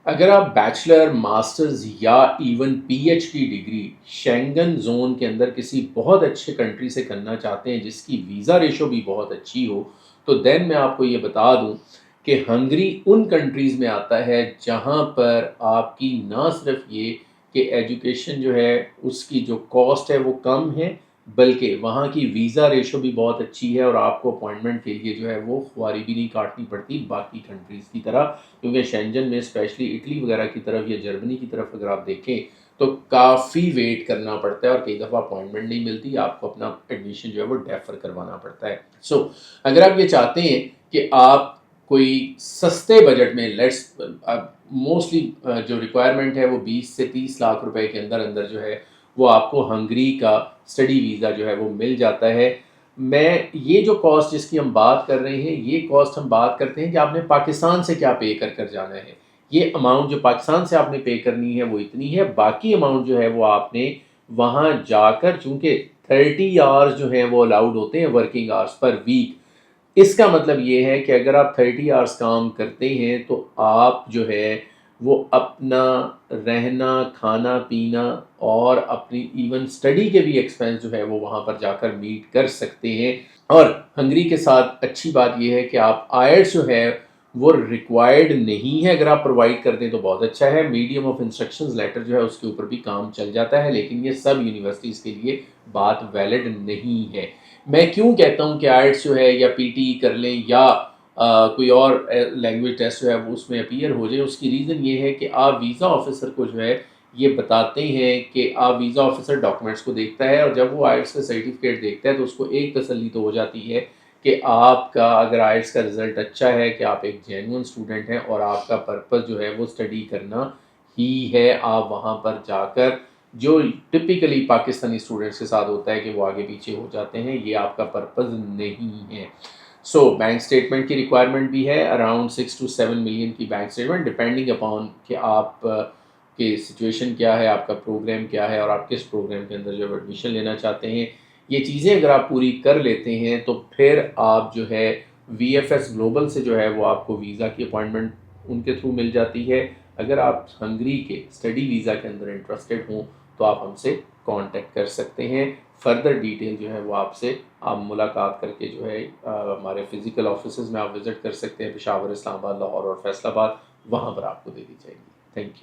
اگر آپ bachelor masters یا even P H D degree Schengen zone کے اندر کسی بہت اچھے کنٹری سے کرنا چاہتے ہیں جس کی ویزا ریشو بھی بہت اچھی ہو، تو دین میں آپ کو یہ بتا دوں کہ ہنگری ان کنٹریز میں آتا ہے جہاں پر آپ کی نہ صرف یہ کہ ایجوکیشن جو ہے اس کی جو کاسٹ ہے وہ کم ہے، بلکہ وہاں کی ویزا ریشو بھی بہت اچھی ہے، اور آپ کو اپوائنٹمنٹ کے لیے جو ہے وہ خواری بھی نہیں کاٹنی پڑتی باقی کنٹریز کی طرح، کیونکہ شینجن میں اسپیشلی اٹلی وغیرہ کی طرف یا جرمنی کی طرف اگر آپ دیکھیں تو کافی ویٹ کرنا پڑتا ہے، اور کئی دفعہ اپوائنٹمنٹ نہیں ملتی، آپ کو اپنا ایڈمیشن جو ہے وہ ڈیفر کروانا پڑتا ہے۔ سو اگر آپ یہ چاہتے ہیں کہ آپ کوئی سستے بجٹ میں لیٹس موسٹلی جو ریکوائرمنٹ ہے وہ 20 سے 30 لاکھ روپے کے اندر اندر جو ہے وہ آپ کو ہنگری کا اسٹڈی ویزا جو ہے وہ مل جاتا ہے۔ میں یہ جو کاسٹ جس کی ہم بات کر رہے ہیں، یہ کاسٹ ہم بات کرتے ہیں کہ آپ نے پاکستان سے کیا پے کر کر جانا ہے۔ یہ اماؤنٹ جو پاکستان سے آپ نے پے کرنی ہے وہ اتنی ہے، باقی اماؤنٹ جو ہے وہ آپ نے وہاں جا کر، چونکہ 30 آورز جو ہیں وہ الاؤڈ ہوتے ہیں ورکنگ آورز پر ویک، اس کا مطلب یہ ہے کہ اگر آپ 30 آورز کام کرتے ہیں تو آپ جو ہے وہ اپنا رہنا کھانا پینا اور اپنی ایون اسٹڈی کے بھی ایکسپینس جو ہے وہ وہاں پر جا کر میٹ کر سکتے ہیں۔ اور ہنگری کے ساتھ اچھی بات یہ ہے کہ آپ آئلٹس جو ہے وہ ریکوائرڈ نہیں ہے، اگر آپ پرووائڈ کر دیں تو بہت اچھا ہے، میڈیم آف انسٹرکشنز لیٹر جو ہے اس کے اوپر بھی کام چل جاتا ہے، لیکن یہ سب یونیورسٹیز کے لیے بات ویلڈ نہیں ہے۔ میں کیوں کہتا ہوں کہ آئلٹس جو ہے یا پی ٹی کر لیں یا کوئی اور لینگویج ٹیسٹ جو ہے وہ اس میں اپیئر ہو جائے، اس کی ریزن یہ ہے کہ آپ ویزا آفیسر کو جو ہے یہ بتاتے ہیں کہ آپ ویزا آفیسر ڈاکومنٹس کو دیکھتا ہے، اور جب وہ آئلٹس کا سرٹیفکیٹ دیکھتا ہے تو اس کو ایک تسلی تو ہو جاتی ہے کہ آپ کا اگر آئلٹس کا رزلٹ اچھا ہے کہ آپ ایک جینوئن اسٹوڈنٹ ہیں اور آپ کا پرپز جو ہے وہ اسٹڈی کرنا ہی ہے۔ آپ وہاں پر جا کر جو ٹپیکلی پاکستانی اسٹوڈنٹس کے ساتھ ہوتا ہے کہ وہ آگے پیچھے ہو جاتے ہیں، یہ آپ کا پرپز نہیں ہے۔ سو بینک اسٹیٹمنٹ کی ریکوائرمنٹ بھی ہے، اراؤنڈ 6 to 7 ملین کی بینک اسٹیٹمنٹ، ڈپینڈنگ اپان کہ آپ کی سچویشن کیا ہے، آپ کا پروگرام کیا ہے، اور آپ کس پروگرام کے اندر جو ایڈمیشن لینا چاہتے ہیں۔ یہ چیزیں اگر آپ پوری کر لیتے ہیں تو پھر آپ جو ہے وی ایف ایس گلوبل سے جو ہے وہ آپ کو ویزا کی اپوائنٹمنٹ ان کے تھرو مل جاتی ہے۔ اگر آپ ہنگری کے اسٹڈی ویزا کے اندر انٹرسٹڈ ہوں تو آپ ہم سے کانٹیکٹ کر سکتے ہیں۔ فردر ڈیٹیل جو ہے وہ آپ سے آپ ملاقات کر کے جو ہے ہمارے فزیکل آفیسز میں آپ وزٹ کر سکتے ہیں، پشاور، اسلام آباد، لاہور اور فیصل آباد، وہاں پر آپ کو دے دی جائے گی۔ Thank you.